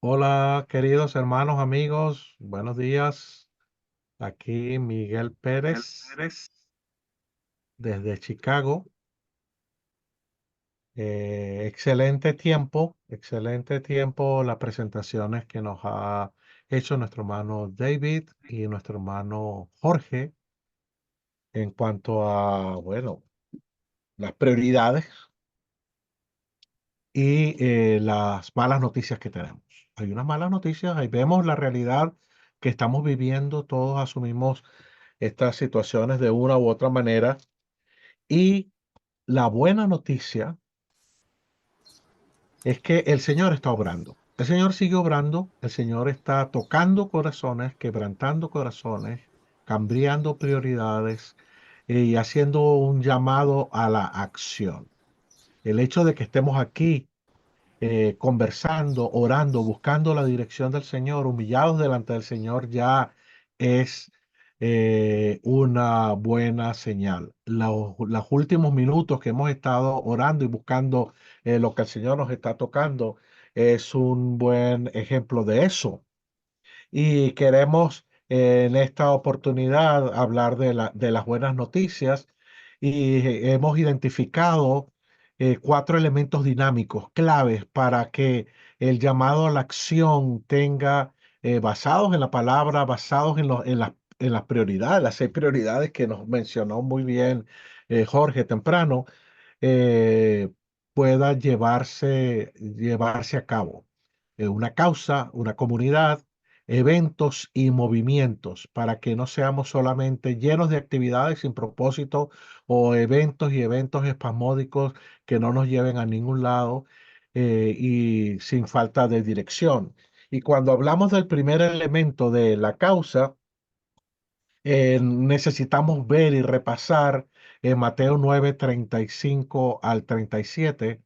Hola, queridos hermanos, amigos, buenos días. Aquí Miguel Pérez desde Chicago. Excelente tiempo las presentaciones que nos ha hecho nuestro hermano David y nuestro hermano Jorge en cuanto a, bueno, las prioridades y las malas noticias que tenemos. Hay unas malas noticias, ahí vemos la realidad que estamos viviendo, todos asumimos estas situaciones de una u otra manera. Y la buena noticia es que el Señor está obrando. El Señor sigue obrando, el Señor está tocando corazones, quebrantando corazones, cambiando prioridades y haciendo un llamado a la acción. El hecho de que estemos aquí conversando, orando, buscando la dirección del Señor, humillados delante del Señor, ya es una buena señal. Los últimos minutos que hemos estado orando y buscando lo que el Señor nos está tocando es un buen ejemplo de eso. Y queremos en esta oportunidad hablar de las buenas noticias y hemos identificado cuatro elementos dinámicos claves para que el llamado a la acción tenga, basados en la palabra, basados en las prioridades, las 6 prioridades que nos mencionó muy bien Jorge temprano, eh, pueda llevarse a cabo. Una causa, una comunidad, eventos y movimientos, para que no seamos solamente llenos de actividades sin propósito o eventos y eventos espasmódicos que no nos lleven a ningún lado y sin falta de dirección. Y cuando hablamos del primer elemento de la causa, necesitamos ver y repasar en Mateo 9:35 al 37.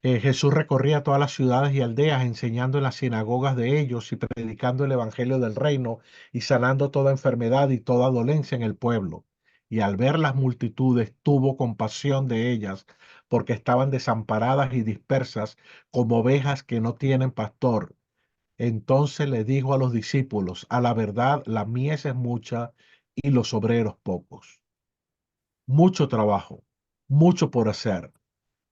Jesús recorría todas las ciudades y aldeas, enseñando en las sinagogas de ellos y predicando el evangelio del reino y sanando toda enfermedad y toda dolencia en el pueblo. Y al ver las multitudes, tuvo compasión de ellas, porque estaban desamparadas y dispersas como ovejas que no tienen pastor. Entonces le dijo a los discípulos: a la verdad, la mies es mucha y los obreros pocos. Mucho trabajo, mucho por hacer,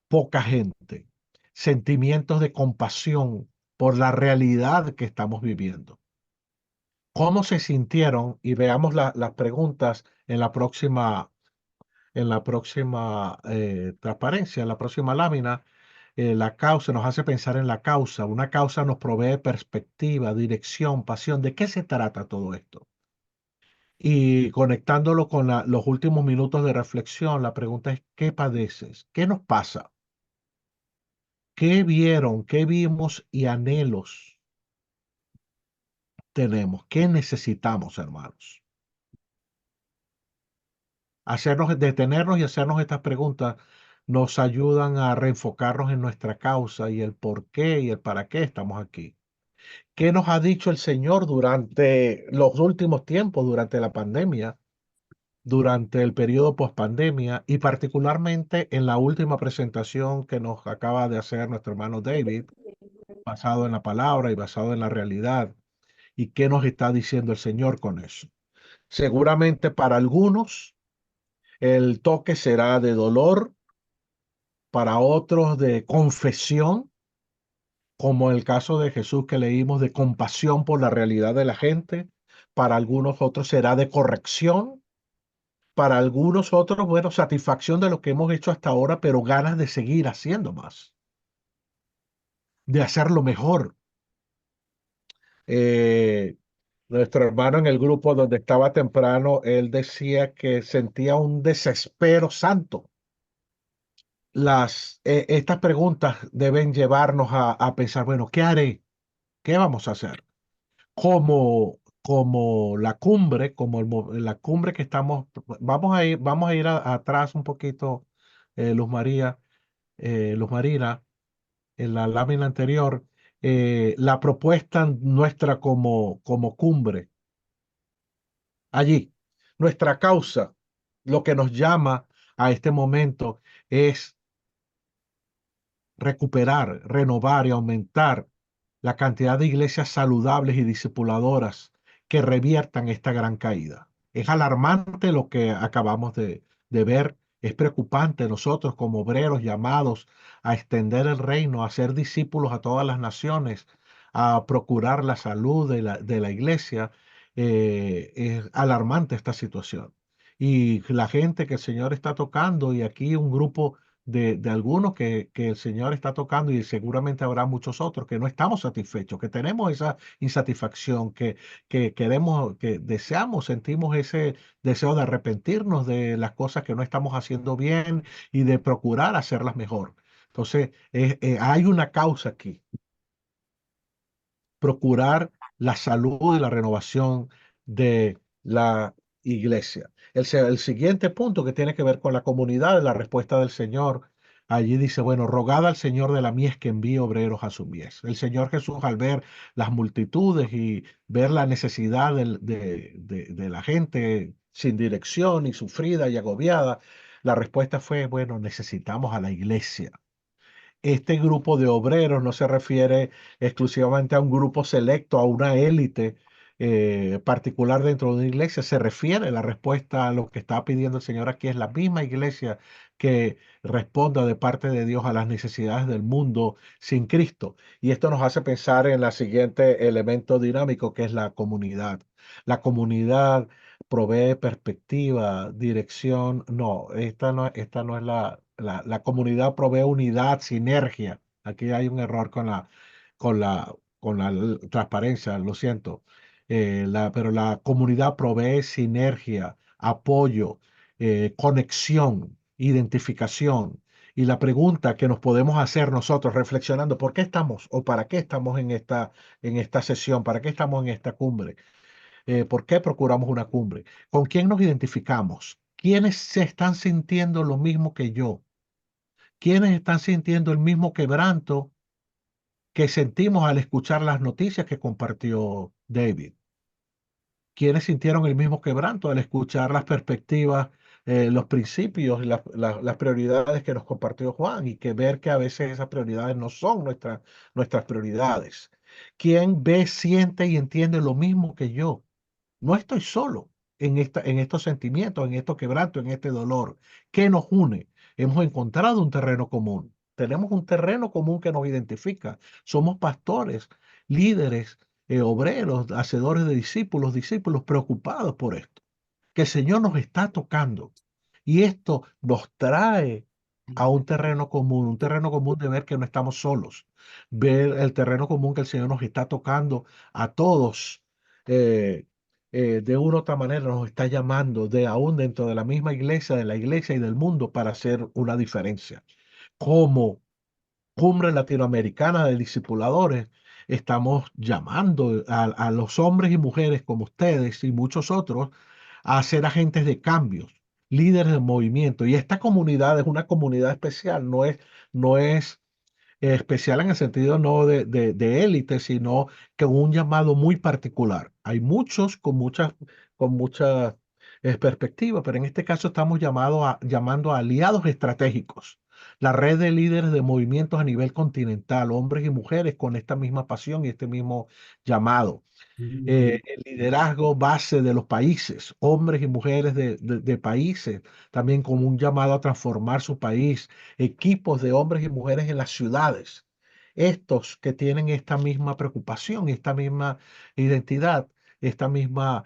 poca gente, sentimientos de compasión por la realidad que estamos viviendo. ¿Cómo se sintieron? Y veamos las preguntas en la próxima transparencia, en la próxima lámina. La causa nos hace pensar en la causa. Una causa nos provee perspectiva, dirección, pasión. ¿De qué se trata todo esto? Y conectándolo con los últimos minutos de reflexión, la pregunta es: ¿qué padeces? ¿Qué nos pasa? ¿Qué vieron, qué vimos y anhelos tenemos? ¿Qué necesitamos, hermanos? Detenernos y hacernos estas preguntas nos ayudan a reenfocarnos en nuestra causa y el por qué y el para qué estamos aquí. ¿Qué nos ha dicho el Señor durante los últimos tiempos, durante la pandemia, durante el periodo pospandemia y particularmente en la última presentación que nos acaba de hacer nuestro hermano David, basado en la palabra y basado en la realidad? ¿Y qué nos está diciendo el Señor con eso? Seguramente para algunos el toque será de dolor, para otros de confesión, como el caso de Jesús que leímos, de compasión por la realidad de la gente. Para algunos otros será de corrección. Para algunos otros, bueno, satisfacción de lo que hemos hecho hasta ahora, pero ganas de seguir haciendo más, de hacerlo mejor. Eh, Nuestro hermano en el grupo donde estaba temprano, él decía que sentía un desespero santo. Estas preguntas deben llevarnos a pensar, bueno, ¿qué haré? ¿Qué vamos a hacer? Como la cumbre, la cumbre que estamos, vamos a ir atrás un poquito, Luz María, Luz Marina, en la lámina anterior, la propuesta nuestra como cumbre. Allí, nuestra causa, lo que nos llama a este momento es recuperar, renovar y aumentar la cantidad de iglesias saludables y discipuladoras que reviertan esta gran caída. Es alarmante lo que acabamos de ver. Es preocupante nosotros como obreros llamados a extender el reino, a ser discípulos a todas las naciones, a procurar la salud de la iglesia. Es alarmante esta situación. Y la gente que el Señor está tocando, y aquí un grupo de algunos que el Señor está tocando, y seguramente habrá muchos otros que no estamos satisfechos, que tenemos esa insatisfacción, que queremos, que deseamos, sentimos ese deseo de arrepentirnos de las cosas que no estamos haciendo bien y de procurar hacerlas mejor. Entonces, hay una causa aquí: procurar la salud y la renovación de la iglesia. El siguiente punto, que tiene que ver con la comunidad, la respuesta del Señor. Allí dice, bueno, rogad al Señor de la mies que envíe obreros a su mies. El Señor Jesús, al ver las multitudes y ver la necesidad de la gente sin dirección y sufrida y agobiada, la respuesta fue, bueno, necesitamos a la iglesia. Este grupo de obreros no se refiere exclusivamente a un grupo selecto, a una élite particular dentro de una iglesia. Se refiere la respuesta a lo que está pidiendo el Señor aquí. Es la misma iglesia que responda de parte de Dios a las necesidades del mundo sin Cristo. Y esto nos hace pensar en la siguiente elemento dinámico, que es la comunidad. La comunidad provee perspectiva, dirección. No, esta no es la comunidad provee unidad, sinergia. Aquí hay un error con la transparencia, lo siento. Pero la comunidad provee sinergia, apoyo, conexión, identificación. Y la pregunta que nos podemos hacer nosotros reflexionando, ¿por qué estamos o para qué estamos en esta sesión? ¿Para qué estamos en esta cumbre? ¿Por qué procuramos una cumbre? ¿Con quién nos identificamos? ¿Quiénes se están sintiendo lo mismo que yo? ¿Quiénes están sintiendo el mismo quebranto que sentimos al escuchar las noticias que compartió David? ¿Quiénes sintieron el mismo quebranto al escuchar las perspectivas, los principios y las prioridades que nos compartió Juan, y que ver que a veces esas prioridades no son nuestras prioridades? ¿Quién ve, siente y entiende lo mismo que yo? No estoy solo en estos sentimientos, en estos quebrantos, en este dolor. ¿Qué nos une? Hemos encontrado un terreno común. Tenemos un terreno común que nos identifica. Somos pastores, líderes, obreros, hacedores de discípulos, discípulos preocupados por esto, que el Señor nos está tocando. Y esto nos trae a un terreno común de ver que no estamos solos, ver el terreno común que el Señor nos está tocando a todos. eh, de una u otra manera nos está llamando, de aún dentro de la misma iglesia, de la iglesia y del mundo, para hacer una diferencia. Como Cumbre Latinoamericana de Discipuladores, estamos llamando a los hombres y mujeres como ustedes y muchos otros a ser agentes de cambios, líderes de movimiento. Y esta comunidad es una comunidad especial, no es especial en el sentido no de élite, sino que un llamado muy particular. Hay muchos con muchas perspectivas, pero en este caso estamos llamando a aliados estratégicos. La red de líderes de movimientos a nivel continental, hombres y mujeres con esta misma pasión y este mismo llamado. El liderazgo base de los países, hombres y mujeres de países, también como un llamado a transformar su país, equipos de hombres y mujeres en las ciudades, estos que tienen esta misma preocupación, esta misma identidad, esta misma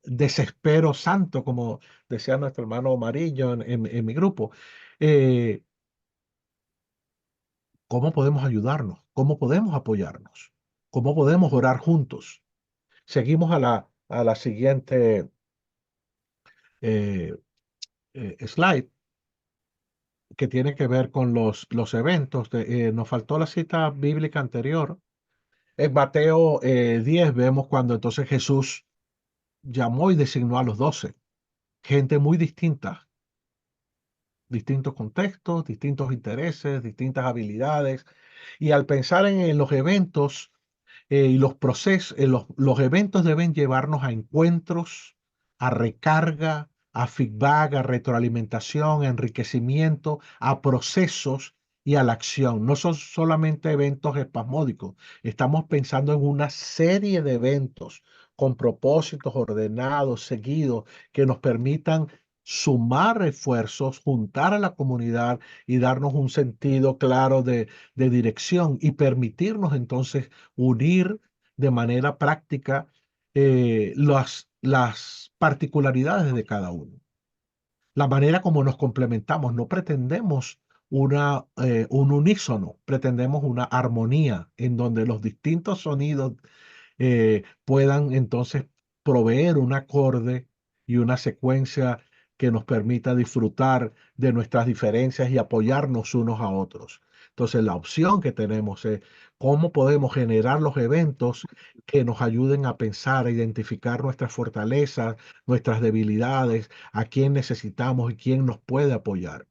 desespero santo, como decía nuestro hermano Amarillo en mi grupo. Eh, ¿Cómo podemos ayudarnos? ¿Cómo podemos apoyarnos? ¿Cómo podemos orar juntos? Seguimos a la siguiente eh, slide, que tiene que ver con los eventos. Nos faltó la cita bíblica anterior. En Mateo 10 vemos cuando entonces Jesús llamó y designó a los 12, gente muy distinta, distintos contextos, distintos intereses, distintas habilidades. Y al pensar en los eventos y los procesos, los eventos deben llevarnos a encuentros, a recarga, a feedback, a retroalimentación, a enriquecimiento, a procesos y a la acción. No son solamente eventos espasmódicos, estamos pensando en una serie de eventos con propósitos ordenados, seguidos, que nos permitan sumar esfuerzos, juntar a la comunidad y darnos un sentido claro de dirección y permitirnos entonces unir de manera práctica las particularidades de cada uno, la manera como nos complementamos. No pretendemos un unísono, pretendemos una armonía en donde los distintos sonidos puedan entonces proveer un acorde y una secuencia que nos permita disfrutar de nuestras diferencias y apoyarnos unos a otros. Entonces, la opción que tenemos es cómo podemos generar los eventos que nos ayuden a pensar, a identificar nuestras fortalezas, nuestras debilidades, a quién necesitamos y quién nos puede apoyar.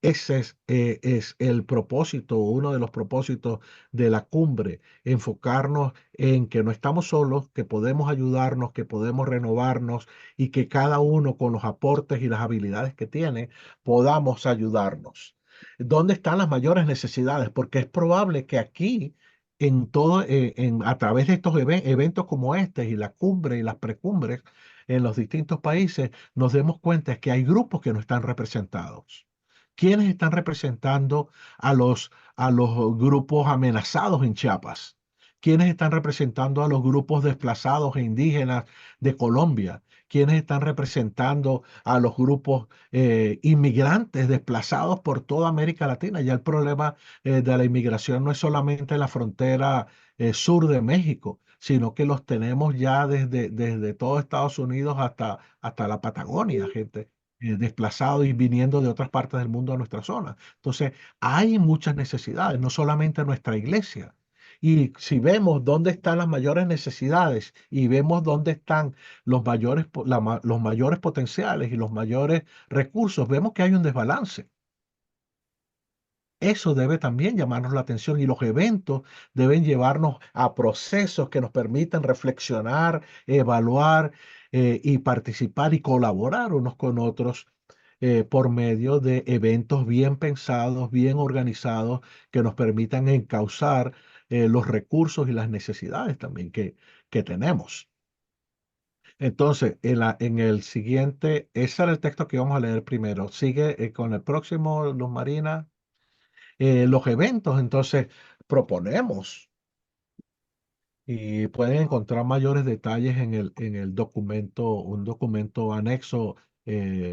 Ese es el propósito, uno de los propósitos de la cumbre, enfocarnos en que no estamos solos, que podemos ayudarnos, que podemos renovarnos y que cada uno con los aportes y las habilidades que tiene podamos ayudarnos. ¿Dónde están las mayores necesidades? Porque es probable que aquí, a través de estos eventos como este y la cumbre y las precumbres en los distintos países, nos demos cuenta que hay grupos que no están representados. ¿Quiénes están representando a los grupos amenazados en Chiapas? ¿Quiénes están representando a los grupos desplazados e indígenas de Colombia? ¿Quiénes están representando a los grupos inmigrantes desplazados por toda América Latina? Ya el problema de la inmigración no es solamente en la frontera sur de México, sino que los tenemos ya desde todo Estados Unidos hasta la Patagonia, gente desplazados y viniendo de otras partes del mundo a nuestra zona. Entonces, hay muchas necesidades, no solamente en nuestra iglesia. Y si vemos dónde están las mayores necesidades y vemos dónde están los mayores potenciales y los mayores recursos, vemos que hay un desbalance. Eso debe también llamarnos la atención y los eventos deben llevarnos a procesos que nos permitan reflexionar, evaluar y participar y colaborar unos con otros por medio de eventos bien pensados, bien organizados, que nos permitan encauzar los recursos y las necesidades también que tenemos. Entonces, en el siguiente, ese era el texto que vamos a leer primero. Sigue con el próximo, Luz Marina. Los eventos, entonces, proponemos y pueden encontrar mayores detalles en el documento, un documento anexo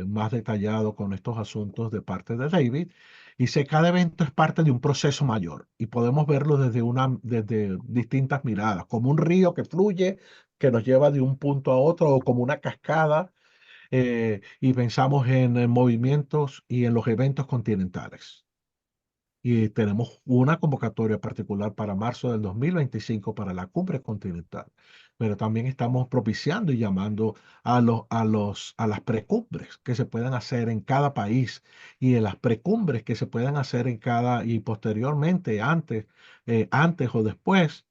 más detallado con estos asuntos de parte de David. Y sé cada evento es parte de un proceso mayor y podemos verlo desde distintas miradas, como un río que fluye, que nos lleva de un punto a otro, o como una cascada, y pensamos en movimientos y en los eventos continentales. Y tenemos una convocatoria particular para marzo del 2025 para la cumbre continental. Pero también estamos propiciando y llamando a las precumbres que se puedan hacer en cada país y en las precumbres que se puedan hacer en y posteriormente, antes o después,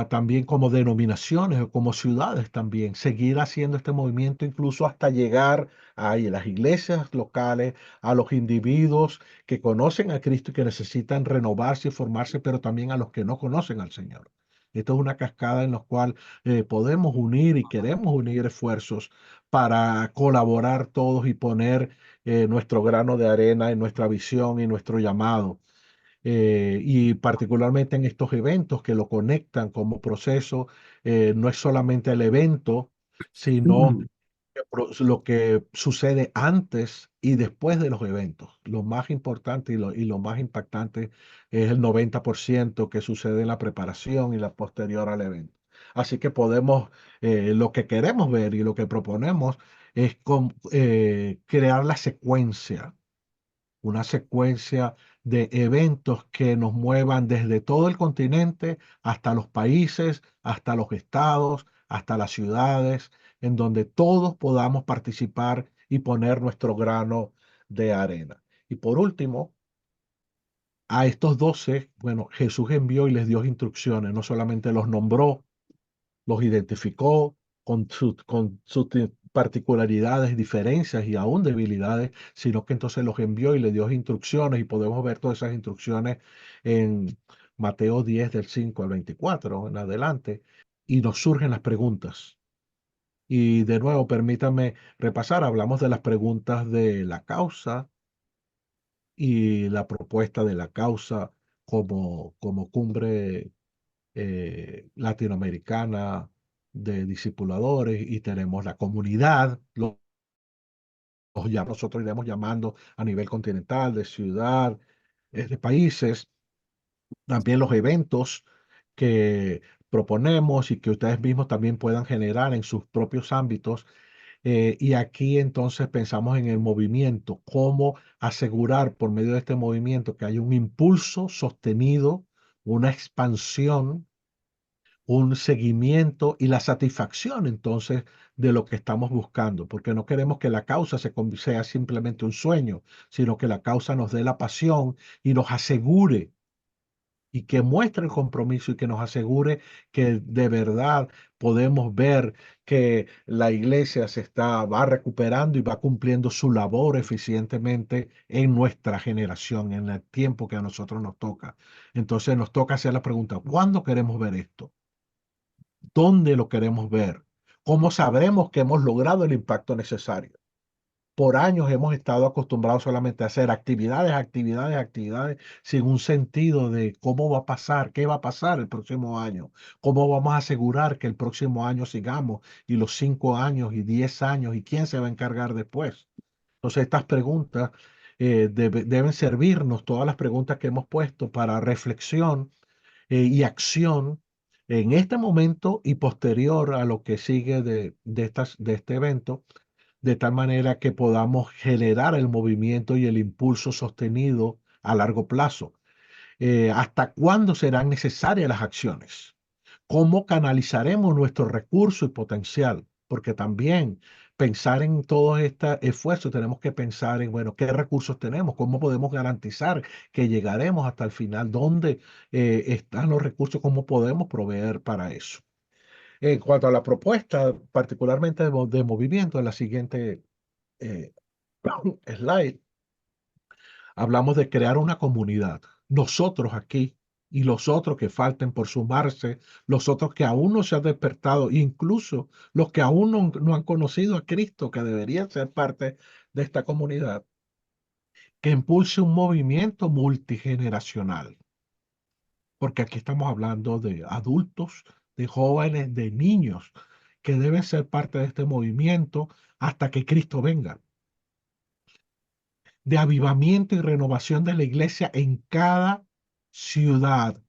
también como denominaciones o como ciudades también, seguir haciendo este movimiento incluso hasta llegar a las iglesias locales, a los individuos que conocen a Cristo y que necesitan renovarse y formarse, pero también a los que no conocen al Señor. Esto es una cascada en la cual podemos unir y queremos unir esfuerzos para colaborar todos y poner nuestro grano de arena en nuestra visión y nuestro llamado, y particularmente en estos eventos que lo conectan como proceso. No es solamente el evento, sino Mm. lo que sucede antes y después de los eventos. Lo más importante y lo más impactante es el 90% que sucede en la preparación y la posterior al evento. Así que lo que queremos ver y lo que proponemos es crear la secuencia, una secuencia de eventos que nos muevan desde todo el continente hasta los países, hasta los estados, hasta las ciudades, en donde todos podamos participar y poner nuestro grano de arena. Y por último, a estos 12, bueno, Jesús envió y les dio instrucciones, no solamente los nombró, los identificó con su particularidades, diferencias y aún debilidades, sino que entonces los envió y le dio instrucciones y podemos ver todas esas instrucciones en Mateo 10 del 5 al 24 en adelante y nos surgen las preguntas. Y de nuevo, permítame repasar, hablamos de las preguntas de la causa y la propuesta de la causa como cumbre latinoamericana de discipuladores y tenemos la comunidad, ya nosotros iremos llamando a nivel continental, de ciudad, de países, también los eventos que proponemos y que ustedes mismos también puedan generar en sus propios ámbitos. Y aquí entonces pensamos en el movimiento, cómo asegurar por medio de este movimiento que hay un impulso sostenido, una expansión, un seguimiento y la satisfacción entonces de lo que estamos buscando, porque no queremos que la causa sea simplemente un sueño, sino que la causa nos dé la pasión y nos asegure y que muestre el compromiso y que nos asegure que de verdad podemos ver que la iglesia va recuperando y va cumpliendo su labor eficientemente en nuestra generación, en el tiempo que a nosotros nos toca. Entonces nos toca hacer la pregunta, ¿cuándo queremos ver esto? ¿Dónde lo queremos ver? ¿Cómo sabremos que hemos logrado el impacto necesario? Por años hemos estado acostumbrados solamente a hacer actividades, actividades, actividades, sin un sentido de cómo va a pasar, qué va a pasar el próximo año, cómo vamos a asegurar que el próximo año sigamos y los 5 años y 10 años y quién se va a encargar después. Entonces estas preguntas deben servirnos, todas las preguntas que hemos puesto para reflexión y acción en este momento y posterior a lo que sigue de este evento de tal manera que podamos generar el movimiento y el impulso sostenido a largo plazo. ¿Hasta cuándo serán necesarias las acciones? ¿Cómo canalizaremos nuestro recurso y potencial? Porque también pensar en todo este esfuerzo tenemos que pensar en, bueno, qué recursos tenemos, cómo podemos garantizar que llegaremos hasta el final, dónde están los recursos, cómo podemos proveer para eso. En cuanto a la propuesta, particularmente de movimiento, en la siguiente eh, slide, hablamos de crear una comunidad. Nosotros aquí y los otros que falten por sumarse, los otros que aún no se han despertado, incluso los que aún no han conocido a Cristo, que deberían ser parte de esta comunidad, que impulse un movimiento multigeneracional. Porque aquí estamos hablando de adultos, de jóvenes, de niños, que deben ser parte de este movimiento hasta que Cristo venga, de avivamiento y renovación de la iglesia en cada ciudad,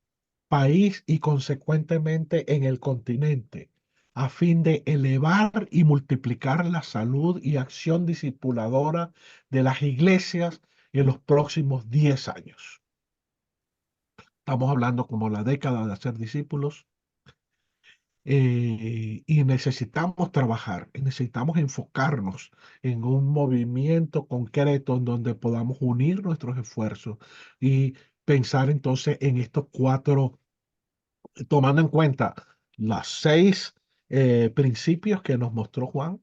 país y consecuentemente en el continente, a fin de elevar y multiplicar la salud y acción discipuladora de las iglesias en los próximos 10 años. Estamos hablando como la década de hacer discípulos. Y necesitamos trabajar, necesitamos enfocarnos en un movimiento concreto en donde podamos unir nuestros esfuerzos y pensar entonces en estos cuatro, tomando en cuenta las 6 principios que nos mostró Juan,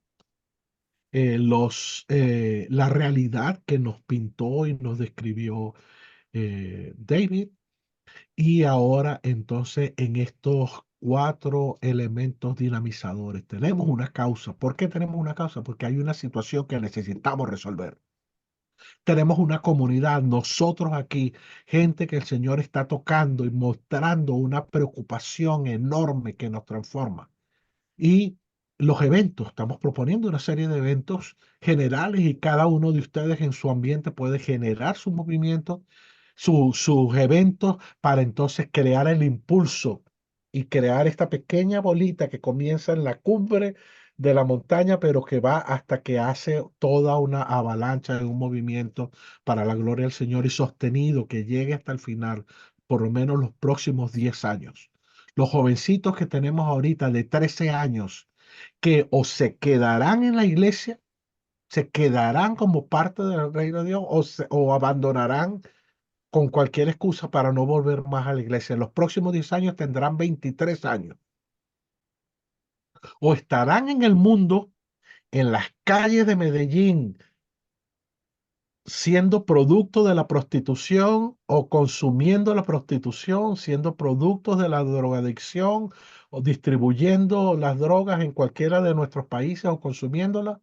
la realidad que nos pintó y nos describió David. Y ahora entonces en estos 4 elementos dinamizadores tenemos una causa. ¿Por qué tenemos una causa? Porque hay una situación que necesitamos resolver. Tenemos una comunidad, nosotros aquí, gente que el Señor está tocando y mostrando una preocupación enorme que nos transforma. Y los eventos, estamos proponiendo una serie de eventos generales y cada uno de ustedes en su ambiente puede generar su movimiento, sus eventos para entonces crear el impulso y crear esta pequeña bolita que comienza en la cumbre de la montaña, pero que va hasta que hace toda una avalancha en un movimiento para la gloria del Señor y sostenido que llegue hasta el final, por lo menos los próximos 10 años. Los jovencitos que tenemos ahorita de 13 años, que o se quedarán en la iglesia, se quedarán como parte del reino de Dios o abandonarán con cualquier excusa para no volver más a la iglesia. En los próximos 10 años tendrán 23 años. O estarán en el mundo en las calles de Medellín siendo producto de la prostitución o consumiendo la prostitución, siendo productos de la drogadicción o distribuyendo las drogas en cualquiera de nuestros países o consumiéndolas,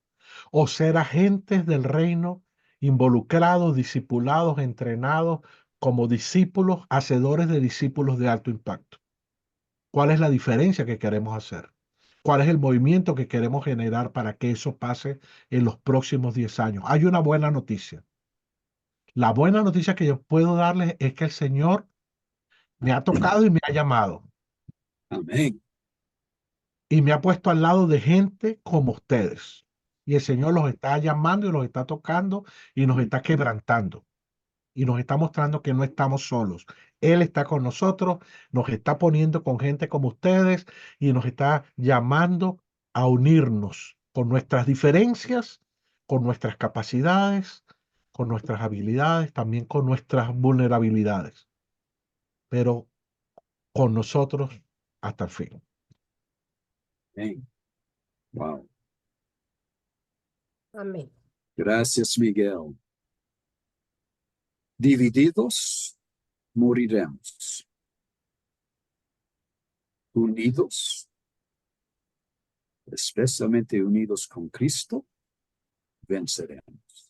o ser agentes del reino involucrados, discipulados, entrenados como discípulos, hacedores de discípulos de alto impacto. ¿Cuál es la diferencia que queremos hacer? ¿Cuál es el movimiento que queremos generar para que eso pase en los próximos 10 años? Hay una buena noticia. La buena noticia que yo puedo darles es que el Señor me ha tocado y me ha llamado Amén. y me ha puesto al lado de gente como ustedes. Y el Señor los está llamando y los está tocando y nos está quebrantando y nos está mostrando que no estamos solos. Él está con nosotros, nos está poniendo con gente como ustedes y nos está llamando a unirnos con nuestras diferencias, con nuestras capacidades, con nuestras habilidades, también con nuestras vulnerabilidades, pero con nosotros hasta el fin. Amén. Wow. Amén. Gracias, Miguel. Divididos, moriremos. Unidos, especialmente unidos con Cristo, venceremos.